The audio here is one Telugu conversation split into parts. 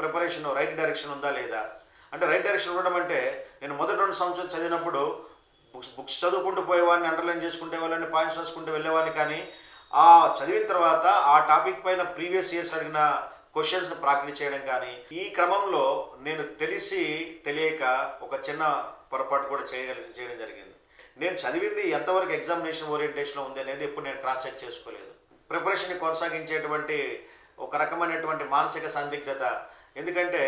ప్రిపరేషన్ రైట్ డైరెక్షన్ ఉందా లేదా అంటే రైట్ డైరెక్షన్ ఉండడం అంటే నేను మొదటి 2 సంవత్సరాలు చదివినప్పుడు బుక్స్ చదువుకుంటూ పోయేవాడిని, అండర్లైన్ చేసుకుంటే వాళ్ళని పాయింట్స్ రాసుకుంటూ వెళ్ళేవాడిని. కానీ ఆ చదివిన తర్వాత ఆ టాపిక్ పైన ప్రీవియస్ ఇయర్స్ అడిగిన క్వశ్చన్స్ ప్రాక్టీస్ చేయడం కానీ ఈ క్రమంలో నేను తెలిసి తెలియక ఒక చిన్న పొరపాటు కూడా చేయడం జరిగింది. నేను చదివింది ఎంతవరకు ఎగ్జామినేషన్ ఓరియంటేషన్లో ఉంది అనేది ఎప్పుడు నేను క్రాస్ చెక్ చేసుకోలేదు. ప్రిపరేషన్ని కొనసాగించేటువంటి ఒక రకమైనటువంటి మానసిక సందిగ్ధత. ఎందుకంటే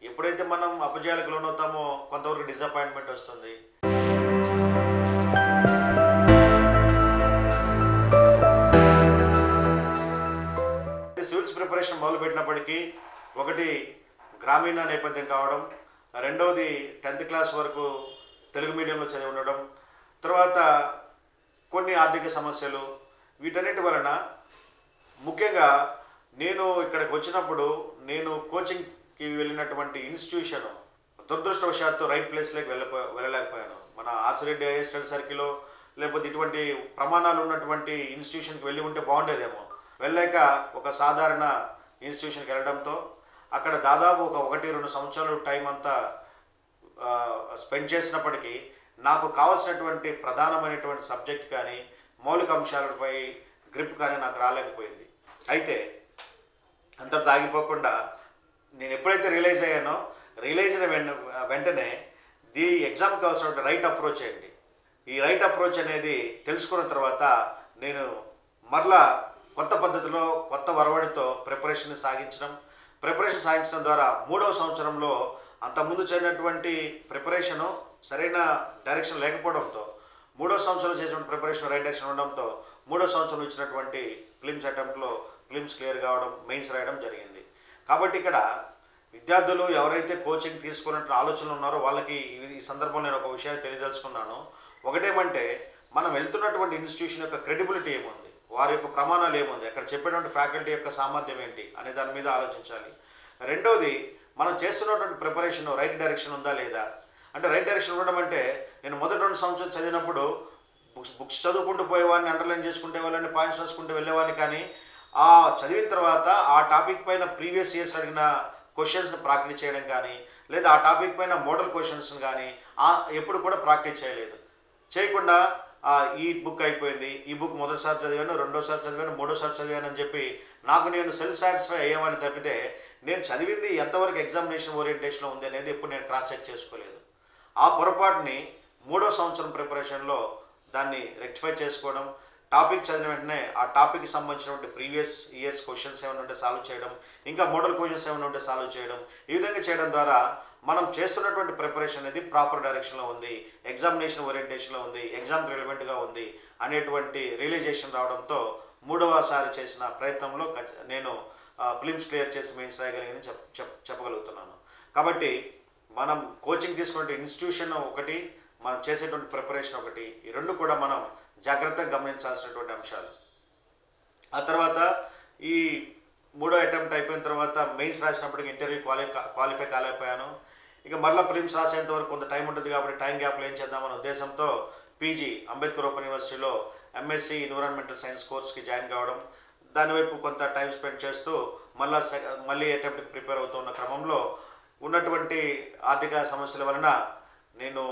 ఎప్పుడైతే మనం అపజయాలకు లోనవుతామో కొంతవరకు డిసప్పాయింట్మెంట్ వస్తుంది. సివిల్స్ ప్రిపరేషన్ మొదలుపెట్టినప్పటికీ ఒకటి గ్రామీణ నేపథ్యం కావడం, రెండవది 10th క్లాస్ వరకు తెలుగు మీడియంలో చదివి ఉండడం, తర్వాత కొన్ని ఆర్థిక సమస్యలు, వీటన్నిటి వలన ముఖ్యంగా నేను ఇక్కడికి వచ్చినప్పుడు నేను కోచింగ్కి వెళ్ళినటువంటి ఇన్స్టిట్యూషన్ దురదృష్టవశాత్తు రైట్ ప్లేస్లోకి వెళ్ళలేకపోయాను. మన ఆర్సిరెడ్డి హైయర్ స్టడీ సర్కిల్లో లేకపోతే ఇటువంటి ప్రమాణాలు ఉన్నటువంటి ఇన్స్టిట్యూషన్కి వెళ్ళి ఉంటే బాగుండేదేమో. వెళ్ళాక ఒక సాధారణ ఇన్స్టిట్యూషన్కి వెళ్ళడంతో అక్కడ దాదాపు ఒక 1-2 సంవత్సరాలు టైం అంతా స్పెండ్ చేసినప్పటికీ నాకు కావాల్సినటువంటి ప్రధానమైనటువంటి సబ్జెక్ట్ కానీ మౌలిక అంశాలపై గ్రిప్ కానీ నాకు రాలేకపోయింది. అయితే అంతటితో ఆగిపోకుండా నేను ఎప్పుడైతే రియలైజ్ అయ్యానో రియలైజ్ అయిన వెంటనే ది ఎగ్జామ్కి కావాల్సిన రైట్ అప్రోచ్ ఏంటి, ఈ రైట్ అప్రోచ్ అనేది తెలుసుకున్న తర్వాత నేను మరలా కొత్త పద్ధతిలో కొత్త వరవడితో ప్రిపరేషన్ సాగించడం ద్వారా 3వ సంవత్సరంలో అంతకుముందు చదివినటువంటి ప్రిపరేషను సరైన డైరెక్షన్ లేకపోవడంతో 3వ సంవత్సరంలో చేసినటువంటి ప్రిపరేషన్ రైట్ డైరెక్షన్ ఉండడంతో 3వ సంవత్సరంలో ఇచ్చినటువంటి ఫిలిమ్స్ అటెంప్ట్లో ఫిలిమ్స్ క్లియర్ కావడం, మెయిన్స్ రాయడం జరిగింది. కాబట్టి ఇక్కడ విద్యార్థులు ఎవరైతే కోచింగ్ తీసుకున్నట్టు ఆలోచనలు ఉన్నారో వాళ్ళకి ఈ సందర్భంలో నేను ఒక విషయాన్ని తెలియదలుచుకున్నాను. ఒకటేమంటే మనం వెళ్తున్నటువంటి ఇన్స్టిట్యూషన్ యొక్క క్రెడిబిలిటీ ఏముంది, వారి యొక్క ప్రమాణాలు ఏముంది, అక్కడ చెప్పేటువంటి ఫ్యాకల్టీ యొక్క సామర్థ్యం ఏంటి అనే దాని మీద ఆలోచించాలి. రెండవది మనం చేస్తున్నటువంటి ప్రిపరేషన్ రైట్ డైరెక్షన్ ఉందా లేదా అంటే రైట్ డైరెక్షన్ ఉండడం అంటే నేను మొదటి 2 సంవత్సరాలు చదివినప్పుడు బుక్స్ చదువుకుంటూ పోయేవాడిని, అండర్లైన్ చేసుకుంటే వాళ్ళని పాయింట్స్ రాసుకుంటూ వెళ్ళేవాడిని. కానీ ఆ చదివిన తర్వాత ఆ టాపిక్ పైన ప్రీవియస్ ఇయర్స్ అడిగిన క్వశ్చన్స్ ప్రాక్టీస్ చేయడం కానీ లేదా ఆ టాపిక్ పైన మోడల్ క్వశ్చన్స్ కానీ ఎప్పుడు కూడా ప్రాక్టీస్ చేయకుండా ఈ బుక్ అయిపోయింది, ఈ బుక్ మొదటిసారి చదివాను, రెండోసారి చదివాను, మూడోసారి చదివాను అని చెప్పి నాకు నేను సెల్ఫ్ సాటిస్ఫై అయ్యామని తప్పితే నేను చదివింది ఎంతవరకు ఎగ్జామినేషన్ ఓరియంటేషన్లో ఉంది అనేది ఎప్పుడు నేను క్రాస్ చెక్ చేసుకోలేదు. ఆ పొరపాటుని 3వ సంవత్సరం ప్రిపరేషన్లో దాన్ని రెక్టిఫై చేసుకోవడం, టాపిక్ చదివిన వెంటనే ఆ టాపిక్కి సంబంధించినటువంటి ప్రీవియస్ ఇయర్స్ క్వశ్చన్స్ ఏమైనా ఉంటే సాల్వ్ చేయడం, ఇంకా మోడల్ క్వశ్చన్స్ ఏమైనా ఉంటే సాల్వ్ చేయడం, ఈ విధంగా చేయడం ద్వారా మనం చేస్తున్నటువంటి ప్రిపరేషన్ అనేది ప్రాపర్ డైరెక్షన్లో ఉంది, ఎగ్జామినేషన్ ఓరియంటేషన్లో ఉంది, ఎగ్జామ్ రిలవెంట్గా ఉంది అనేటువంటి రియలైజేషన్ రావడంతో 3వసారి చేసిన ప్రయత్నంలో నేను ఫిలిమ్స్ క్లియర్ చేసి మెయిన్స్ రాయగలిగిన చెప్పగలుగుతున్నాను. కాబట్టి మనం కోచింగ్ తీసుకునే ఇన్స్టిట్యూషన్ ఒకటి, మనం చేసేటువంటి ప్రిపరేషన్ ఒకటి, ఈ రెండు కూడా మనం జాగ్రత్తగా గమనించాల్సినటువంటి అంశాలు. ఆ తర్వాత ఈ 3వ అటెంప్ట్ అయిపోయిన తర్వాత మెయిన్స్ రాసినప్పటికీ ఇంటర్వ్యూ క్వాలిఫై కాలేకపోయాను. ఇక మరలా ఫిలిమ్స్ రాసేంత వరకు కొంత టైం ఉంటుంది కాబట్టి టైం గ్యాప్లో ఏం చేద్దామనే ఉద్దేశంతో పీజీ అంబేద్కర్ ఓపెన్ యూనివర్సిటీలో ఎంఎస్సి ఎన్విరాన్మెంటల్ సైన్స్ కోర్స్కి జాయిన్ కావడం, దానివైపు కొంత టైం స్పెండ్ చేస్తూ మళ్ళీ అటెంప్ట్కి ప్రిపేర్ అవుతూ ఉన్న క్రమంలో ఉన్నటువంటి ఆర్థిక సమస్యల వలన నేను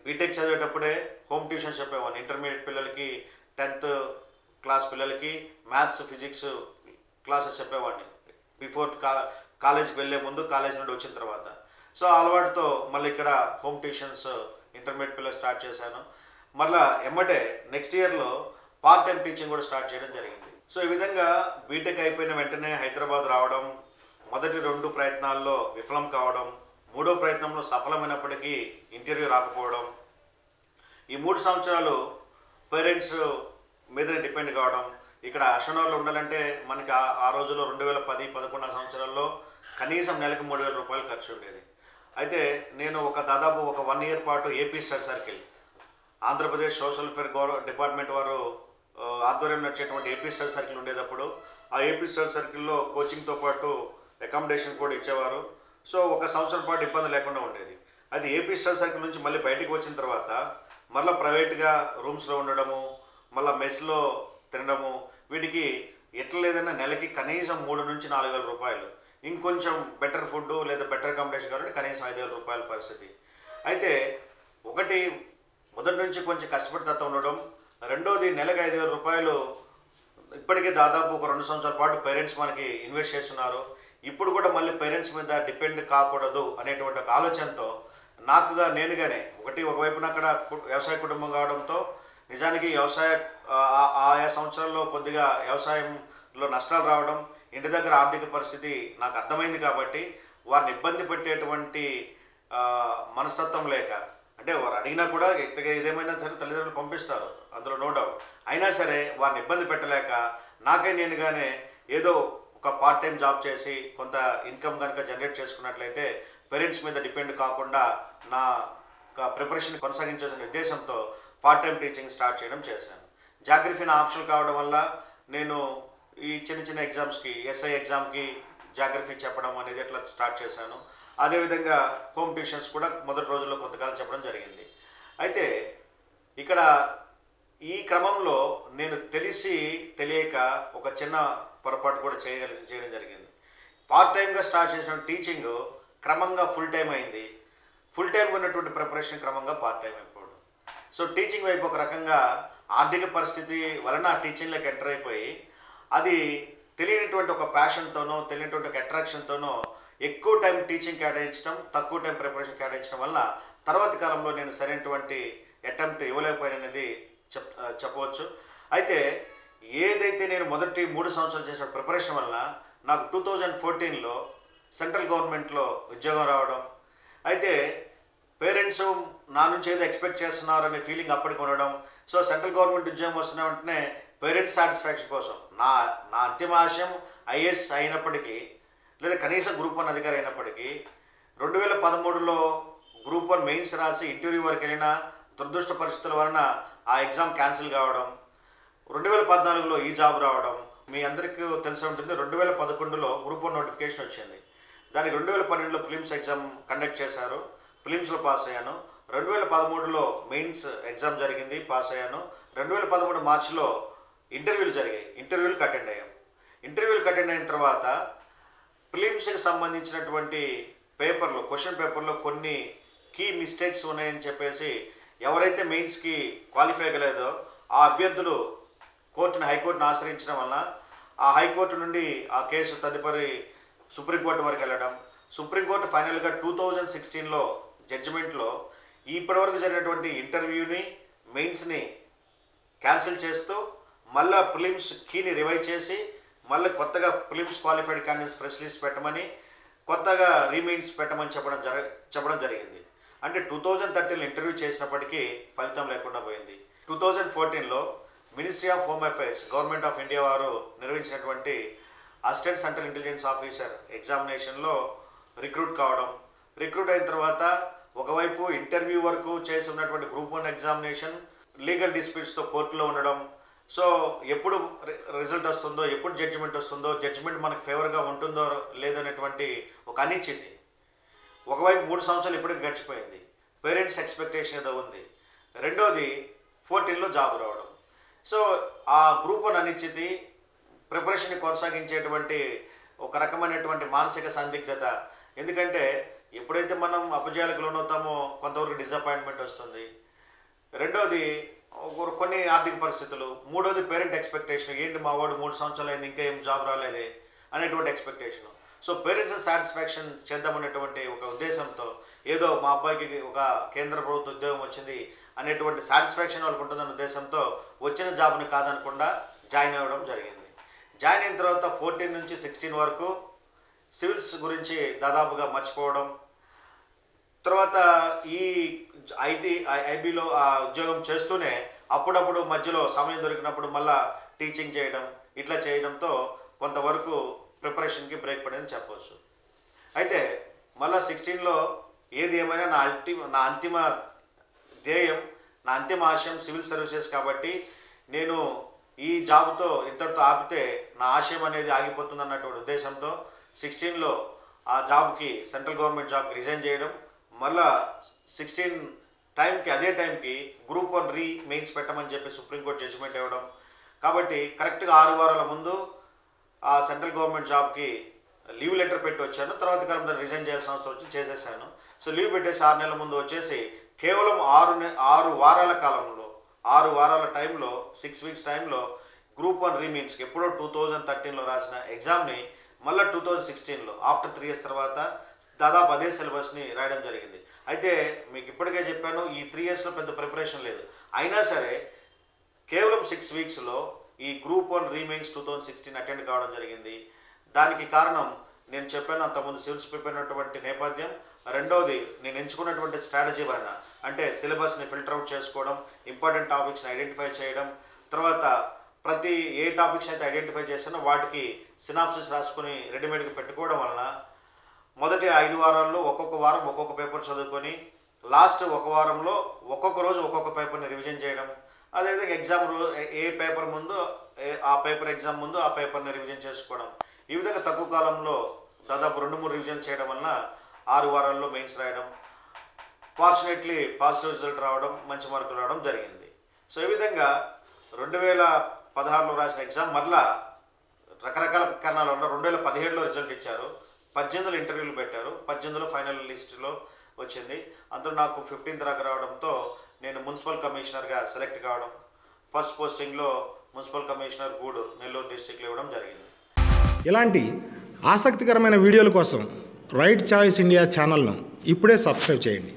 బీటెక్ చదివేటప్పుడే హోమ్ ట్యూషన్ చెప్పేవాడిని. ఇంటర్మీడియట్ పిల్లలకి, 10th క్లాస్ పిల్లలకి మ్యాథ్స్, ఫిజిక్స్ క్లాసెస్ చెప్పేవాడిని బిఫోర్ కాలేజ్కి వెళ్ళే ముందు, కాలేజ్ నుండి వచ్చిన తర్వాత. సో అలవాటుతో మళ్ళీ ఇక్కడ హోమ్ ట్యూషన్స్ ఇంటర్మీడియట్ పిల్లలు స్టార్ట్ చేశాను. మళ్ళీ ఎమ్మటే నెక్స్ట్ ఇయర్లో పార్ట్ టైం టీచింగ్ కూడా స్టార్ట్ చేయడం జరిగింది. సో ఈ విధంగా బీటెక్ అయిపోయిన వెంటనే హైదరాబాద్ రావడం, మొదటి 2 ప్రయత్నాల్లో విఫలం కావడం, 3వ ప్రయత్నంలో సఫలమైనప్పటికీ ఇంటర్వ్యూ రాకపోవడం, ఈ 3 సంవత్సరాలు పేరెంట్స్ మీద డిపెండ్ కావడం. ఇక్కడ అశ్వనగర్లో ఉండాలంటే మనకి ఆ రోజుల్లో 2010-11 సంవత్సరాల్లో కనీసం నెలకు 3,000 రూపాయలు ఖర్చు ఉండేది. అయితే నేను దాదాపు ఒక 1 ఇయర్ పాటు AP study circle, Andhra Pradesh social welfare department వారు ఆధ్వర్యం నడిచేటువంటి ఏపీ స్టడీ సర్కిల్ ఉండేటప్పుడు ఆ ఏపీ స్టడీ సర్కిల్లో కోచింగ్తో పాటు అకామిడేషన్ కూడా ఇచ్చేవారు. సో 1 సంవత్సరం పాటు ఇబ్బంది లేకుండా ఉండేది. అది ఏపీ స్టడీ సర్కిల్ నుంచి మళ్ళీ బయటికి వచ్చిన తర్వాత మళ్ళీ ప్రైవేట్గా రూమ్స్లో ఉండడము, మళ్ళీ మెస్లో తినడము, వీటికి ఎట్లా లేదన్నా నెలకి కనీసం 3,000 నుంచి 4,000 రూపాయలు. ఇంకొంచెం బెటర్ ఫుడ్ లేదా బెటర్ అకామిడేషన్ కావాలంటే కనీసం 5,000 రూపాయల పరిస్థితి. అయితే ఒకటి మొదటి నుంచి కొంచెం కష్టపడి తత్వం ఉండడం, రెండోది నెలకు 5,000 రూపాయలు ఇప్పటికే దాదాపు ఒక 2 సంవత్సరాల పాటు పేరెంట్స్ మనకి ఇన్వెస్ట్ చేస్తున్నారు. ఇప్పుడు కూడా మళ్ళీ పేరెంట్స్ మీద డిపెండ్ కాకూడదు అనేటువంటి ఒక ఆలోచనతో నేనుగానే ఒకవైపున అక్కడ వ్యవసాయ కుటుంబం కావడంతో నిజానికి ఆయా సంవత్సరాల్లో కొద్దిగా వ్యవసాయంలో నష్టాలు రావడం, ఇంటి దగ్గర ఆర్థిక పరిస్థితి నాకు అర్థమైంది కాబట్టి వారిని ఇబ్బంది పెట్టేటువంటి మనస్తత్వం లేక, అంటే వారు అడిగినా కూడా ఏదేమైనా సరే తల్లిదండ్రులు పంపిస్తారు, అందులో నో డౌట్. అయినా సరే వారిని ఇబ్బంది పెట్టలేక నేనుగానే ఏదో ఒక పార్ట్ టైం జాబ్ చేసి కొంత ఇన్కమ్ కనుక జనరేట్ చేసుకున్నట్లయితే పేరెంట్స్ మీద డిపెండ్ కాకుండా నా ప్రిపరేషన్ కొనసాగించాల్సిన ఉద్దేశంతో పార్ట్ టైం టీచింగ్ స్టార్ట్ చేయడం చేశాను. జాగ్రఫీ నా ఆప్షన్ కావడం వల్ల నేను ఈ చిన్న చిన్న ఎగ్జామ్స్కి, ఎస్ఐ ఎగ్జామ్కి జాగ్రఫీ చెప్పడం అనేది అట్లా స్టార్ట్ చేశాను. అదేవిధంగా హోమ్ ట్యూషన్స్ కూడా మొదటి రోజుల్లో కొంతకాలం చెప్పడం జరిగింది. అయితే ఇక్కడ ఈ క్రమంలో నేను తెలియక ఒక చిన్న పొరపాటు కూడా చేయడం జరిగింది. పార్ట్ టైంగా స్టార్ట్ చేసిన టీచింగ్ క్రమంగా ఫుల్ టైం అయింది. ఫుల్ టైంగా ఉన్నటువంటి ప్రిపరేషన్ క్రమంగా పార్ట్ టైం అయిపోవడం. సో టీచింగ్ వైపు ఒక రకంగా ఆర్థిక పరిస్థితి వలన టీచింగ్లోకి ఎంటర్ అయిపోయి అది తెలియనటువంటి ఒక ప్యాషన్తోనో తెలియనటువంటి ఒక అట్రాక్షన్తోనో ఎక్కువ టైం టీచింగ్ కేటాయించడం, తక్కువ టైం ప్రిపరేషన్ కేటాయించడం వల్ల తర్వాతి కాలంలో నేను సరైనటువంటి అటెంప్ట్ ఇవ్వలేకపోయాననేది చెప్పవచ్చు. అయితే ఏదైతే నేను మొదటి 3 సంవత్సరాలు చేసిన ప్రిపరేషన్ వల్ల నాకు 2014లో సెంట్రల్ గవర్నమెంట్లో ఉద్యోగం రావడం, అయితే పేరెంట్స్ నా నుంచి ఏదో ఎక్స్పెక్ట్ చేస్తున్నారు అనే ఫీలింగ్ అప్పటికి ఉండడం. సో సెంట్రల్ గవర్నమెంట్ ఉద్యోగం వస్తున్న వెంటనే పేరెంట్స్ సాటిస్ఫాక్షన్ కోసం నా అంతిమ ఆశయం ఐఏఎస్ అయినప్పటికీ లేదా కనీసం గ్రూప్ 1 అధికారి అయినప్పటికీ 2013లో గ్రూప్ 1 మెయిన్స్ రాసి ఇంటర్వ్యూ వరకు వెళ్ళిన దురదృష్ట పరిస్థితుల వలన ఆ ఎగ్జామ్ క్యాన్సిల్ కావడం, 2014లో ఈ జాబ్ రావడం. మీ అందరికీ తెలిసి ఉంటుంది, 2011లో గ్రూప్ 1 నోటిఫికేషన్ వచ్చింది. దానికి 2012లో ప్రిలిమ్స్ ఎగ్జామ్ కండక్ట్ చేశారు, ప్రిలిమ్స్లో పాస్ అయ్యాను. 2013లో మెయిన్స్ ఎగ్జామ్ జరిగింది, పాస్ అయ్యాను. 2013 మార్చిలో ఇంటర్వ్యూలు జరిగాయి, ఇంటర్వ్యూలకు అటెండ్ అయ్యాం. ఇంటర్వ్యూలకు అటెండ్ అయిన తర్వాత ప్రిలిమ్స్కి సంబంధించినటువంటి క్వశ్చన్ పేపర్లో కొన్ని కీ మిస్టేక్స్ ఉన్నాయని చెప్పేసి ఎవరైతే మెయిన్స్కి క్వాలిఫై అవ్వలేదో ఆ అభ్యర్థులు హైకోర్టును ఆశ్రయించడం వలన ఆ హైకోర్టు నుండి ఆ కేసు తదుపరి సుప్రీంకోర్టు వరకు వెళ్ళడం, సుప్రీంకోర్టు ఫైనల్గా 2016లో జడ్జిమెంట్లో ఇప్పటివరకు జరిగినటువంటి ఇంటర్వ్యూని, మెయిన్స్ని క్యాన్సిల్ చేస్తూ మళ్ళీ ప్రిలిమ్స్ కీని రివైజ్ చేసి మళ్ళీ కొత్తగా prelims qualified candidates fresh list పెట్టమని, కొత్తగా రీమెయిన్స్ పెట్టమని చెప్పడం జరిగింది. అంటే 2013లో ఇంటర్వ్యూ చేసినప్పటికీ ఫలితం లేకుండా పోయింది. 2014లో ministry of home affairs, government of India వారు నిర్వహించినటువంటి అసిస్టెంట్ సెంట్రల్ ఇంటెలిజెన్స్ ఆఫీసర్ ఎగ్జామినేషన్లో రిక్రూట్ అయిన తర్వాత ఒకవైపు ఇంటర్వ్యూ వరకు చేసి ఉన్నటువంటి గ్రూప్ 1 ఎగ్జామినేషన్ లీగల్ డిస్ప్యూట్స్తో కోర్టులో ఉండడం. సో ఎప్పుడు రిజల్ట్ వస్తుందో, ఎప్పుడు జడ్జిమెంట్ వస్తుందో, జడ్జిమెంట్ మనకు ఫేవర్గా ఉంటుందో లేదనేటువంటి ఒక అనిశ్చితి. ఒకవైపు 3 సంవత్సరాలు ఇప్పటికి గడిచిపోయింది, పేరెంట్స్ ఎక్స్పెక్టేషన్ ఏదో ఉంది. రెండోది 14లో జాబ్ రావడం. సో ఆ గ్రూప్ 1 అనిశ్చితి, ప్రిపరేషన్ కొనసాగించేటువంటి ఒక రకమైనటువంటి మానసిక సందిగ్ధత. ఎందుకంటే ఎప్పుడైతే మనం అపజయాలకు లోనవుతామో కొంతవరకు డిసప్పాయింట్మెంట్ వస్తుంది. రెండోది కొన్ని ఆర్థిక పరిస్థితులు. మూడోది పేరెంట్ ఎక్స్పెక్టేషన్, ఏంటి మా వాడు 3 సంవత్సరాలు అయింది ఇంకా ఏం జాబ్ రాలేదే అనేటువంటి ఎక్స్పెక్టేషన్. సో పేరెంట్స్ సాటిస్ఫాక్షన్ చేద్దామనేటువంటి ఒక ఉద్దేశంతో ఏదో మా అబ్బాయికి ఒక కేంద్ర ప్రభుత్వ ఉద్యోగం వచ్చింది అనేటువంటి సాటిస్ఫాక్షన్ వాళ్ళకు ఉంటుందన్న ఉద్దేశంతో వచ్చిన జాబ్ని కాదనకుండా జాయిన్ అవ్వడం జరిగింది. జాయిన్ అయిన తర్వాత 14 నుంచి 16 వరకు సివిల్స్ గురించి దాదాపుగా మర్చిపోవడం. తర్వాత ఈ ఐబీలో ఆ ఉద్యోగం చేస్తూనే అప్పుడప్పుడు మధ్యలో సమయం దొరికినప్పుడు మళ్ళీ టీచింగ్ చేయడం, ఇట్లా చేయడంతో కొంతవరకు ప్రిపరేషన్కి బ్రేక్ పడిందని చెప్పవచ్చు. అయితే మళ్ళీ 16లో ఏది ఏమైనా నా అంతిమ ధ్యేయం, నా అంతిమ ఆశయం సివిల్ సర్వీసెస్ కాబట్టి నేను ఈ జాబ్తో ఇంతటితో ఆపితే నా ఆశయం అనేది ఆగిపోతుంది అన్నటువంటి ఉద్దేశంతో 16లో ఆ జాబ్కి, సెంట్రల్ గవర్నమెంట్ జాబ్కి రిజైన్ చేయడం, మళ్ళా 16 అదే టైంకి గ్రూప్ 1 మెయిన్స్ పెట్టమని చెప్పి సుప్రీంకోర్టు జడ్జిమెంట్ ఇవ్వడం. కాబట్టి కరెక్ట్గా 6 వారాల ముందు ఆ సెంట్రల్ గవర్నమెంట్ జాబ్కి లీవ్ లెటర్ పెట్టి వచ్చాను. తర్వాత కాలంలో రిజైన్ చేయాల్సిన అవసరం వచ్చి చేసేసాను. సో లీవ్ పెట్టేసి 6 నెలల ముందు వచ్చేసి కేవలం 6 వారాల కాలంలో 6 వారాల టైంలో 6 వీక్స్ టైంలో గ్రూప్ 1 రీమీన్స్కి ఎప్పుడో 2013లో రాసిన ఎగ్జామ్ని మళ్ళీ 2016లో ఆఫ్టర్ 3 ఇయర్స్ తర్వాత దాదాపు అదే సిలబస్ని రాయడం జరిగింది. అయితే మీకు ఇప్పటికే చెప్పాను, ఈ 3 ఇయర్స్లో పెద్ద ప్రిపరేషన్ లేదు. అయినా సరే కేవలం 6 వీక్స్లో ఈ గ్రూప్ 1 రీమెయిన్స్ 2016 అటెండ్ కావడం జరిగింది. దానికి కారణం నేను చెప్పాను అంతకుముందు సివిల్స్ ప్రిపేర్ అయినటువంటి నేపథ్యం, రెండవది నేను ఎంచుకున్నటువంటి స్ట్రాటజీ వలన, అంటే సిలబస్ని ఫిల్టర్ అవుట్ చేసుకోవడం, ఇంపార్టెంట్ టాపిక్స్ని ఐడెంటిఫై చేయడం, తర్వాత ప్రతి ఏ టాపిక్స్ అయితే ఐడెంటిఫై చేసానో వాటికి సినాప్సిస్ రాసుకొని రెడీమేడ్గా పెట్టుకోవడం వలన మొదటి 5 వారాల్లో ఒక్కొక్క వారం ఒక్కొక్క పేపర్ చదువుకొని లాస్ట్ 1 వారంలో ఒక్కొక్క రోజు ఒక్కొక్క పేపర్ని రివిజన్ చేయడం, అదేవిధంగా ఎగ్జామ్ ఏ పేపర్ ముందు ఆ పేపర్ ఎగ్జామ్ ముందు ఆ పేపర్ని రివిజన్ చేసుకోవడం, ఈ విధంగా తక్కువ కాలంలో దాదాపు 2-3 రివిజన్ చేయడం వలన 6 వారాల్లో మెయిన్స్ రాయడం, ఫార్చునేట్లీ పాజిటివ్ రిజల్ట్ రావడం, మంచి మార్కులు రావడం జరిగింది. సో ఈ విధంగా 2016లో రాసిన ఎగ్జామ్ మరలా రకరకాల కారణాల వల్ల 2017లో రిజల్ట్ ఇచ్చారు. 18లో ఇంటర్వ్యూలు పెట్టారు, 18లో ఫైనల్ లిస్టులో వచ్చింది. అందులో నాకు 15th ర్యాంక్ రావడంతో నేను మున్సిపల్ కమిషనర్గా సెలెక్ట్ కావడం, ఫస్ట్ పోస్టింగ్లో మున్సిపల్ కమిషనర్ గూడూరు నెల్లూరు డిస్టిక్లో ఇవ్వడం జరిగింది. ఇలాంటి ఆసక్తికరమైన వీడియోల కోసం రైట్ చాయిస్ ఇండియా ఛానల్ను ఇప్పుడే సబ్స్క్రైబ్ చేయండి.